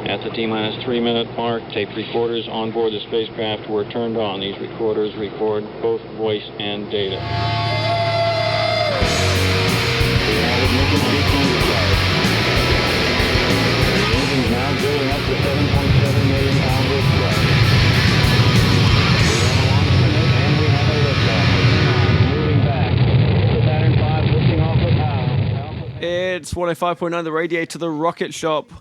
At the T-minus 3-minute mark, tape recorders on board the spacecraft were turned on. These recorders record both voice and data. We have ignition sequence start. The engine's now building up to 7.7 million pounds of thrust. We have a launch commit and we have a liftoff. Moving back. The Saturn V lifting off the power. It's 105.9 The Radiator, the Rocket Shop.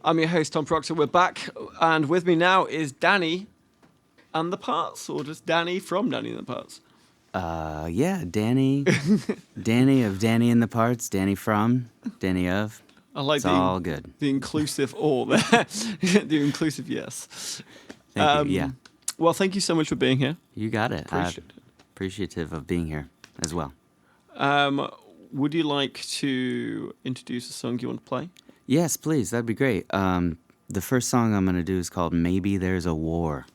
I'm your host, Tom Proctor. We're back, and with me now is Danny and the Parts, or just Danny from Danny and the Parts. Yeah, Danny. Danny of Danny and the Parts, Danny from, Danny of. I like it's all good. The inclusive all there. The inclusive yes. Thank you, yeah. Well, thank you so much for being here. You got it. Appreciate it. Appreciative of being here as well. Would you like to introduce a song you want to play? Yes, please. That'd be great. The first song I'm going to do is called Maybe There's a War.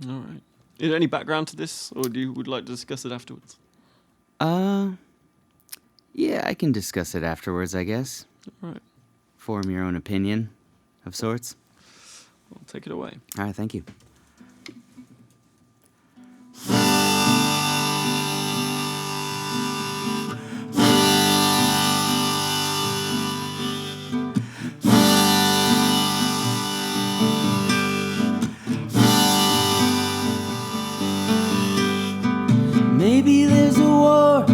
All right. Is there any background to this, or would you like to discuss it afterwards? Yeah, I can discuss it afterwards, I guess. All right. Form your own opinion of sorts. Well, take it away. All right, thank you. Maybe there's a war,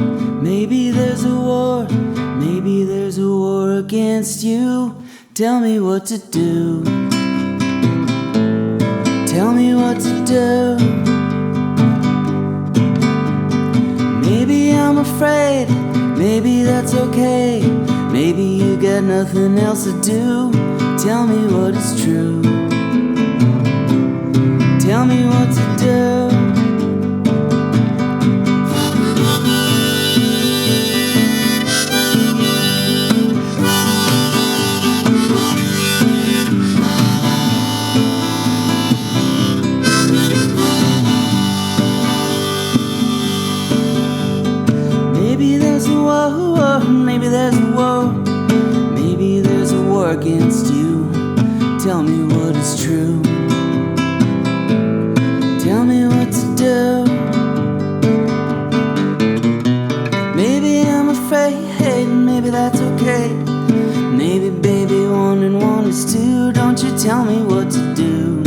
maybe there's a war, maybe there's a war against you. Tell me what to do. Tell me what to do. Maybe I'm afraid, maybe that's okay. Maybe you got nothing else to do. Tell me what is true. Tell me what to do. Maybe there's a war, maybe there's a war, maybe there's a war against you. Tell me what is true. Tell me what to do. Maybe I'm afraid, maybe that's okay. Maybe baby 1 and 1 is 2. Don't you tell me what to do.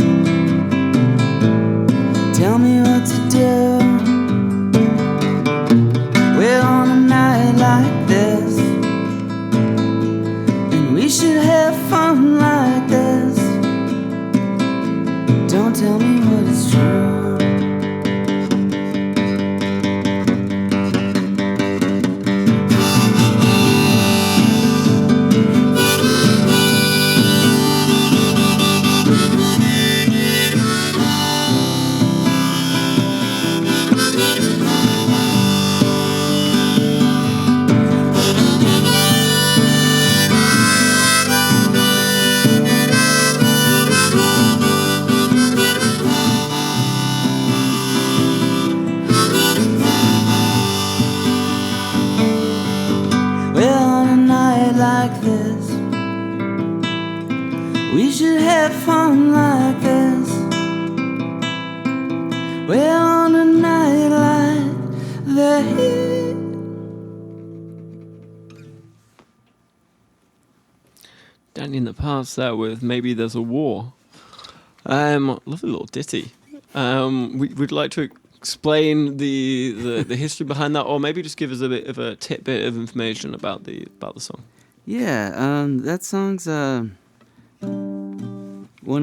Tell me what to do. Well, on a night like this, and we should have fun like this. Don't tell me what is true. Well, on a night like this, we should have fun like this. Well, on a night like this. Danny in the Past there with Maybe There's a War. Lovely little ditty. We'd like to explain the history behind that, or maybe just give us a bit of a tidbit of information about the song. Yeah, that song's one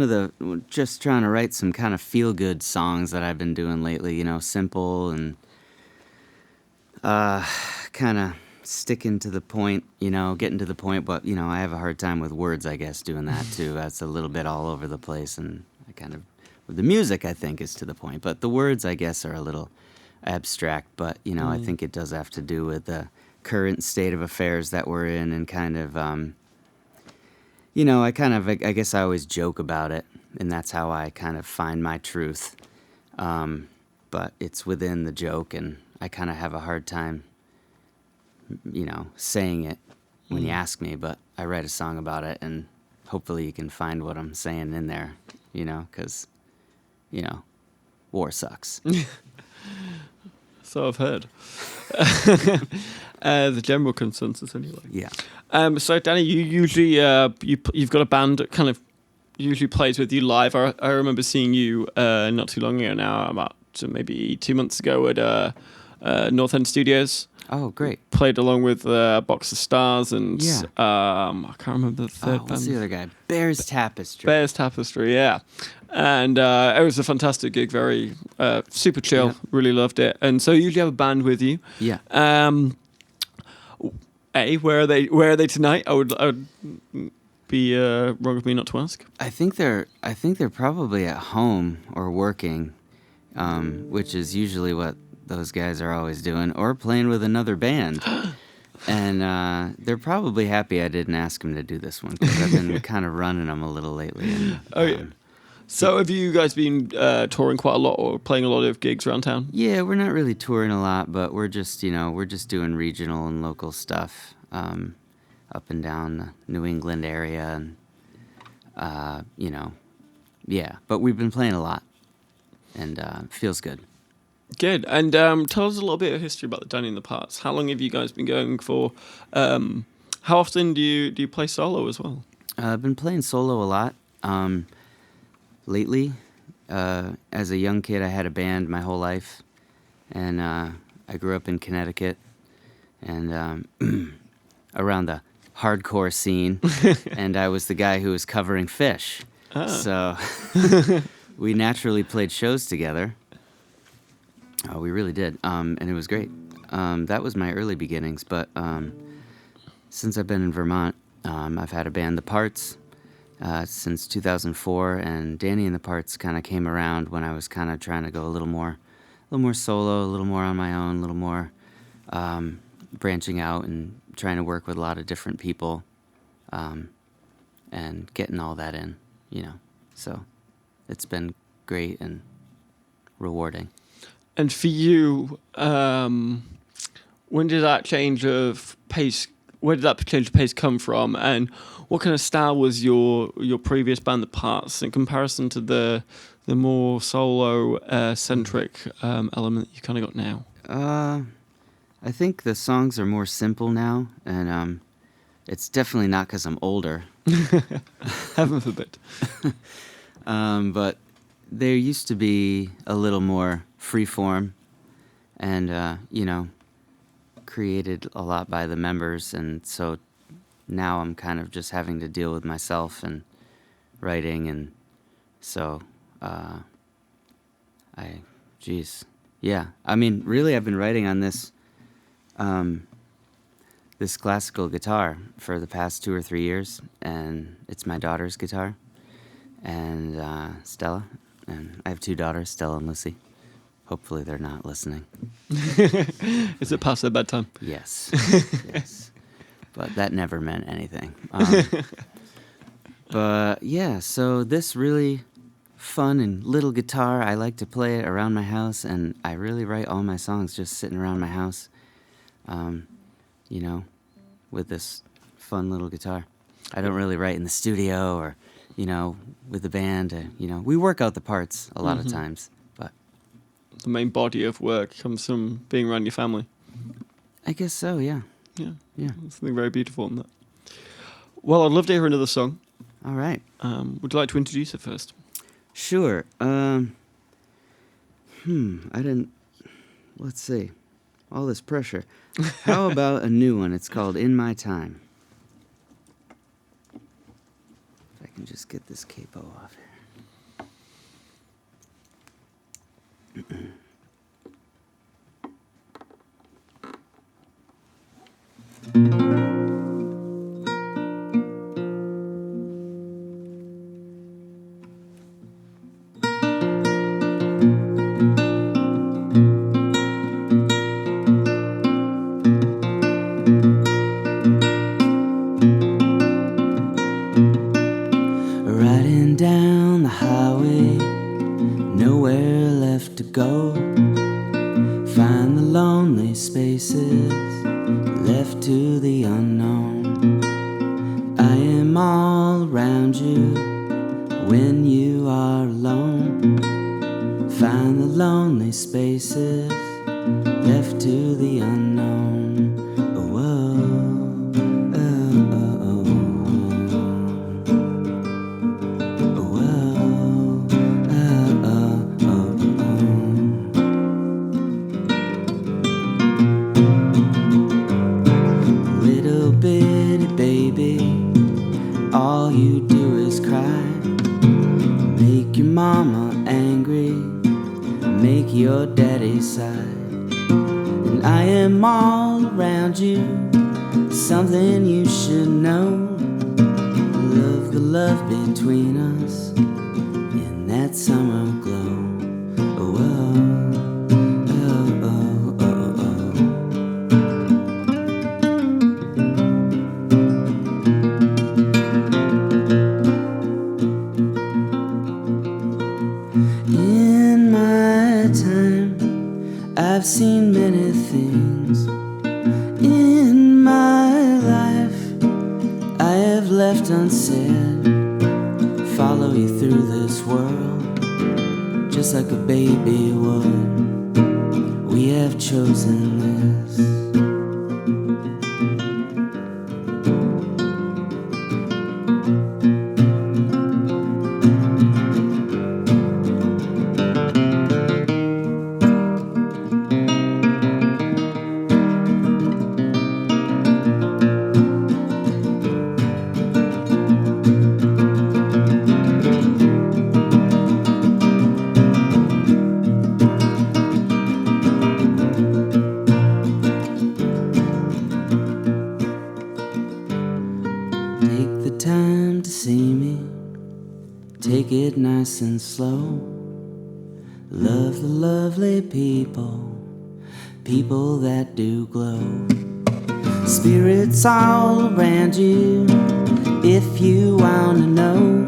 of the, just trying to write some kind of feel-good songs that I've been doing lately, you know, simple and kind of sticking to the point, you know, getting to the point, but, you know, I have a hard time with words, I guess, doing that too. That's a little bit all over the place, and I kind of, with the music, I think, is to the point, but the words, I guess, are a little abstract, but, you know, I think it does have to do with the current state of affairs that we're in, and kind of, you know, I guess I always joke about it, and that's how I kind of find my truth, but it's within the joke, and I kind of have a hard time, you know, saying it when you ask me, but I write a song about it, and hopefully you can find what I'm saying in there, because, war sucks. So I've heard. The general consensus, anyway. Yeah. So Danny, you usually you've got a band that kind of usually plays with you live. I remember seeing you not too long ago now, about maybe 2 months ago at North End Studios. Oh, great. Played along with Box of Stars and Yeah. I can't remember the third What's band. the other guy? Bear's Tapestry. Bear's Tapestry, yeah. And it was a fantastic gig, very super chill. Yeah. Really loved it. And so you usually have a band with you. Yeah. Where are they tonight? I would be wrong of me not to ask. I think they're probably at home or working, which is usually what those guys are always doing, or playing with another band. And they're probably happy I didn't ask them to do this one, because I've been kind of running them a little lately. And, Yeah. So have you guys been touring quite a lot or playing a lot of gigs around town? Yeah, we're not really touring a lot, but we're just doing regional and local stuff up and down the New England area, and yeah. But we've been playing a lot, and it feels good. Good. And tell us a little bit of history about the Danny in the Parts. How long have you guys been going for? How often do you play solo as well? I've been playing solo a lot. Lately, as a young kid, I had a band my whole life, and I grew up in Connecticut, and around the hardcore scene, and I was the guy who was covering Fish. So we naturally played shows together. Oh, we really did, and it was great. That was my early beginnings, but since I've been in Vermont, I've had a band, The Parts, since 2004, and Danny and the Parts kind of came around when I was kind of trying to go a little more solo, a little more on my own, a little more branching out and trying to work with a lot of different people, and getting all that in, So it's been great and rewarding. And for you, when did that change of pace? Where did that change of pace come from? And what kind of style was your previous band, The Parts, in comparison to the more solo centric element that you kind of got now? I think the songs are more simple now, and it's definitely not because I'm older. Heaven forbid. But there used to be a little more freeform, and created a lot by the members, and so now I'm kind of just having to deal with myself and writing, and so I mean, really, I've been writing on this this classical guitar for the past 2 or 3 years, and it's my daughter's guitar, and Stella, and I have 2 daughters, Stella and Lucy. Hopefully they're not listening. Is it past their bedtime? Yes. Yes. But that never meant anything. But yeah, so this really fun and little guitar, I like to play it around my house, and I really write all my songs just sitting around my house, with this fun little guitar. I don't really write in the studio or, with the band. We work out the parts a lot of times. The main body of work comes from being around your family. I guess so, yeah. Yeah. Yeah. There's something very beautiful in that. Well, I'd love to hear another song. All right. Would you like to introduce it first? Sure. Let's see. All this pressure. How about a new one? It's called In My Time. If I can just get this capo off here. Riding down the highway, nowhere left to go. Find the lonely spaces left to the unknown. I am all around When you are alone, find the lonely spaces left to the unknown. Oh, oh, oh, oh, oh, oh, oh, oh, oh. Little bitty baby, all you do is cry. Make your mama angry, make your daddy sigh. And I am all around you, something you should know. Love the love between us in that summer glow. Oh, oh, oh, oh, oh, oh. In my time, I've seen many things. In my life, I have left unsaid. Follow you through this world, just like a baby would. We have chosen this. Take the time to see me, take it nice and slow. Love the lovely people, people that do glow. Spirits all around you, if you wanna know.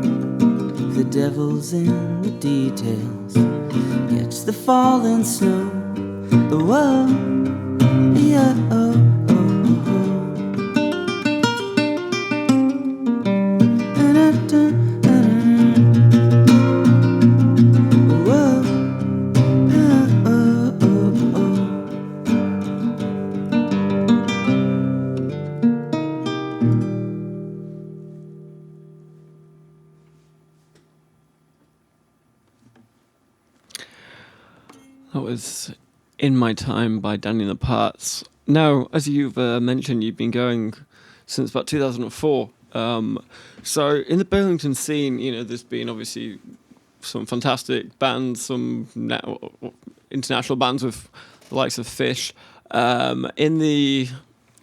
The devil's in the details, catch the falling snow. Whoa, yeah, oh, oh, oh. That was In My Time by Danny and the Parts. Now, as you've mentioned, you've been going since about 2004. So in the Burlington scene, you know, there's been obviously some fantastic bands, some international bands with the likes of Fish. In the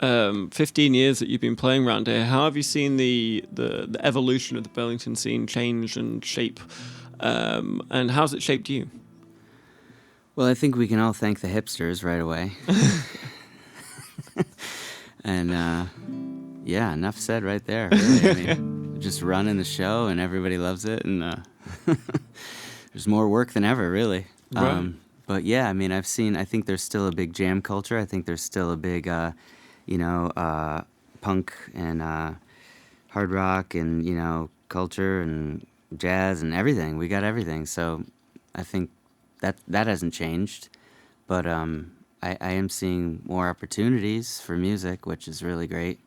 15 years that you've been playing around here, how have you seen the evolution of the Burlington scene change and shape? And how's it shaped you? Well, I think we can all thank the hipsters right away. And yeah, enough said right there. Really. I mean, just running the show and everybody loves it, and there's more work than ever, really. Right. But yeah, I mean, I think there's still a big jam culture. I think there's still a big, punk and hard rock and, culture and jazz and everything. We got everything. So I think that hasn't changed. But I am seeing more opportunities for music, which is really great.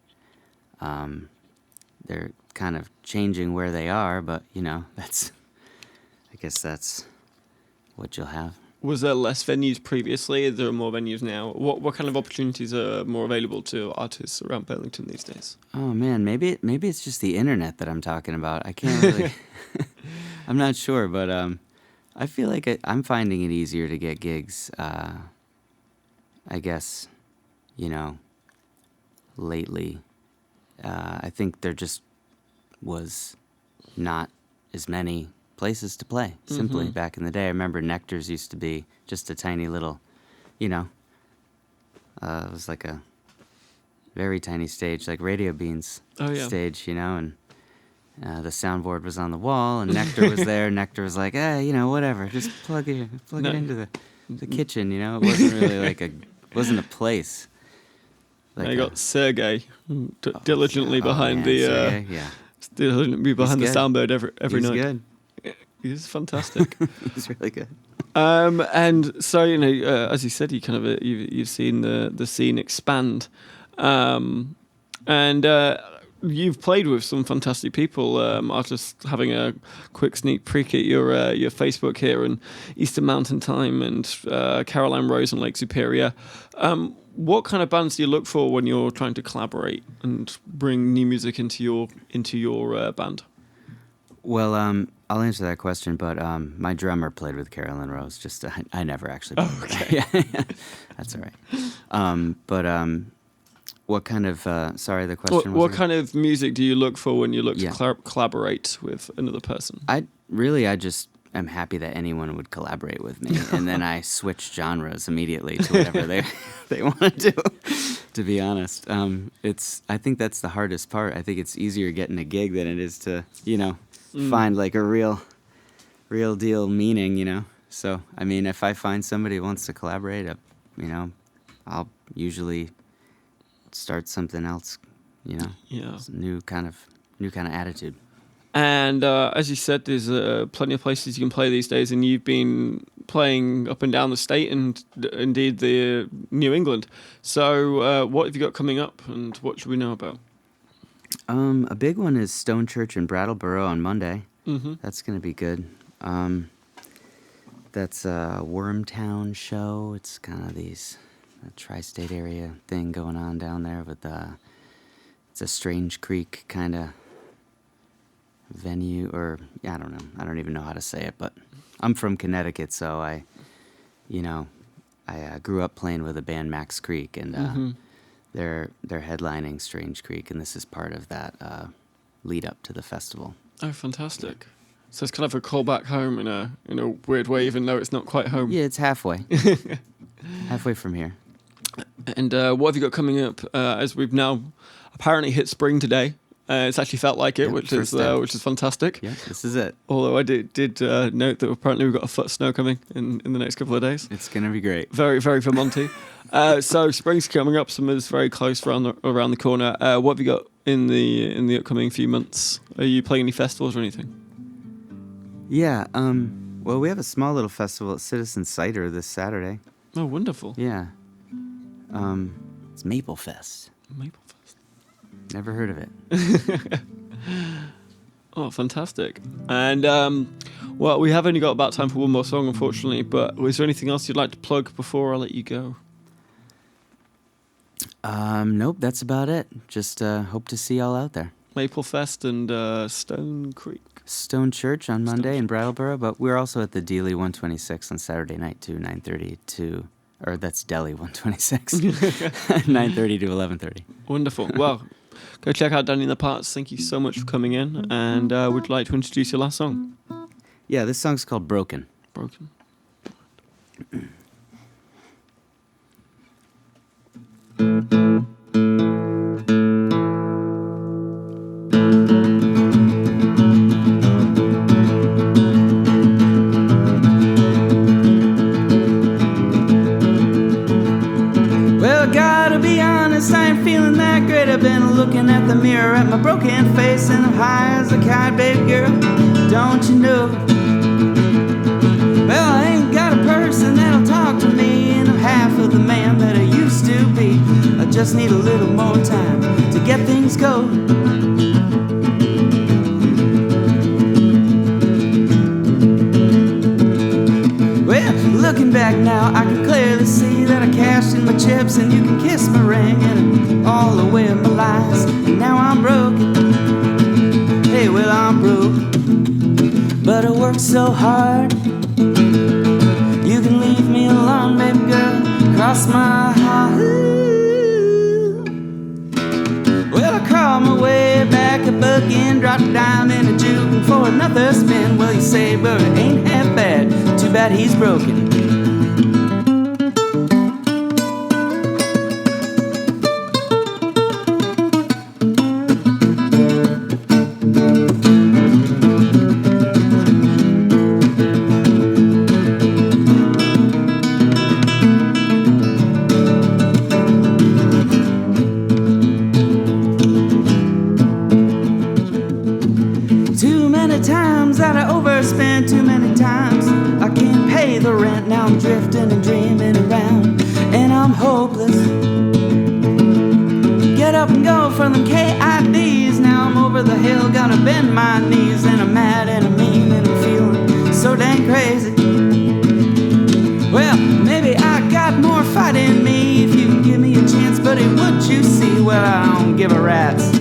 They're kind of changing where they are, but, I guess that's what you'll have. Was there less venues previously? Is there more venues now? What kind of opportunities are more available to artists around Burlington these days? Oh man, maybe it's just the internet that I'm talking about. I can't really. I'm not sure, but I feel like I'm finding it easier to get gigs. I guess, lately. I think there just was not as many places to play, simply. Mm-hmm. Back in the day. I remember Nectar's used to be just a tiny little, it was like a very tiny stage, like Radio Beans stage, and the soundboard was on the wall, and Nectar was there. Nectar was like, whatever, just plug it into the kitchen, It wasn't really wasn't a place. I got Sergey diligently behind Sergey, yeah. diligently behind the He's soundboard every He's night. good. He's fantastic. He's really good. And so as you said, you kind of you've seen the scene expand, and you've played with some fantastic people. I was just having a quick sneak peek at your Facebook here, and Eastern Mountain Time and Caroline Rose and Lake Superior. What kind of bands do you look for when you're trying to collaborate and bring new music into your band? Well, I'll answer that question, but my drummer played with Carolyn Rose. Just I never actually played with her. Yeah, that's all right. But what kind of? Sorry, the question. What kind of music do you look for when you look Yeah. to collaborate with another person? I just am happy that anyone would collaborate with me, and then I switch genres immediately to whatever they want to do. To be honest, I think that's the hardest part. I think it's easier getting a gig than it is to find like a real deal meaning. So I mean, if I find somebody who wants to collaborate, I'll usually start something else. Yeah. It's a new kind of attitude. And as you said, there's plenty of places you can play these days, and you've been playing up and down the state and indeed the New England. So what have you got coming up, and what should we know about? A big one is Stone Church in Brattleboro on Monday. Mm-hmm. That's going to be good. That's a Wormtown show. It's kind of a tri-state area thing going on down there with it's a Strange Creek kind of venue, or I don't know. I don't even know how to say it, but I'm from Connecticut, so I grew up playing with a band, Max Creek, and they're headlining Strange Creek, and this is part of that lead up to the festival. Oh, fantastic! So it's kind of a call back home in a weird way, even though it's not quite home. Yeah, it's halfway. Halfway from here. And what have you got coming up? As we've now apparently hit spring today. It's actually felt like it, Yeah, which first is fantastic. Yeah, this is it. Although I did note that apparently we've got a foot of snow coming in the next couple of days. It's gonna be great. Very, very Vermonty. So spring's coming up. Summer's very close around the corner. What have you got in the upcoming few months? Are you playing any festivals or anything? Yeah. Well, we have a small little festival at Citizen Cider this Saturday. Oh, wonderful. Yeah. It's Maple Fest. Maple Fest. Never heard of it. Oh, fantastic. And, well, we have only got about time for one more song, unfortunately, but is there anything else you'd like to plug before I let you go? Nope, that's about it. Just hope to see y'all out there. Maple Fest and Stone Creek. Stone Church on Monday in Brattleboro, but we're also at the Dealey 126 on Saturday night too, 9:30 to, or that's Delhi 126, 9:30 to 11:30. Wonderful. Well, go check out Danny in the Parts. Thank you so much for coming in, and would like to introduce your last song. Yeah, this song's called Broken. Broken. Well, I gotta be honest, I ain't feeling that great. I've been looking at the mirror at my broken face, and I'm high as a kite, baby girl, don't you know? Well, I ain't got a person that'll talk to me, and I'm half of the man that I used to be. I just need a little more time to get things going. Well, looking back now, I can clearly see that I cashed in my chips, and you can kiss my ring and all the way of my lies. And now I'm broke. Hey, well, I'm broke, but I worked so hard. You can leave me alone, baby girl, cross my heart. Well, I crawled my way back up again, dropped down in a juke for another spin. Well, you say, but it ain't half bad. Too bad he's broken. Too many times that I overspent, too pay the rent. Now I'm drifting and dreaming around, and I'm hopeless. Get up and go from them KIDs. Now I'm over the hill, gotta bend my knees, and I'm mad and I'm mean and I'm feeling so dang crazy. Well, maybe I got more fight in me if you can give me a chance, buddy, would you see? Well, I don't give a rat's.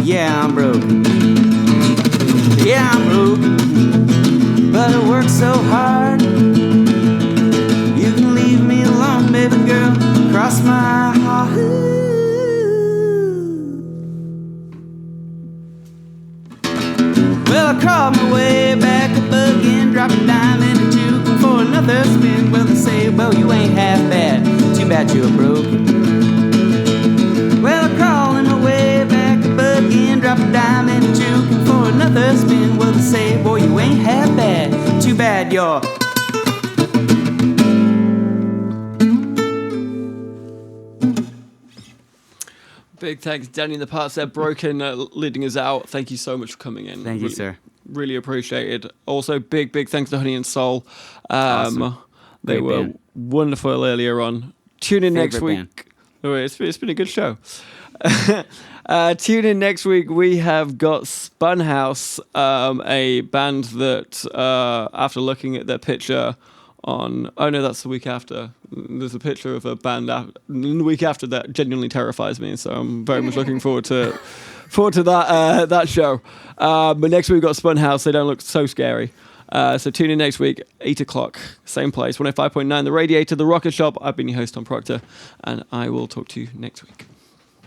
Yeah, I'm broke. Yeah, I'm broke, but I work so hard. You can leave me alone, baby girl, cross my heart. Well, I crawled my way back up again, dropped a dime in a juke for another spin. Well, they say, well, you ain't half bad, too bad you're broke. Well, I crawled my way back up again, dropped a dime in a juke for another spin. Well, they say, boy, you ain't half bad, too bad you're. Big thanks, Danny in the parts there, Broken, leading us out. Thank you so much for coming in. Thank you, sir. Really appreciated. Also, big thanks to Honey and Soul. Awesome. They Great were band. wonderful earlier on. Tune in next Favorite week. Oh, it's been a good show. Tune in next week. We have got Spunhouse, a band that, after looking at their picture on... Oh, no, that's the week after. There's a picture of a band the week after that genuinely terrifies me, so I'm very much looking forward to that show. But next week we've got Spunhouse. They don't look so scary. So tune in next week, 8 o'clock, same place, 105.9 The Radiator, The Rocket Shop. I've been your host, Tom Proctor, and I will talk to you next week.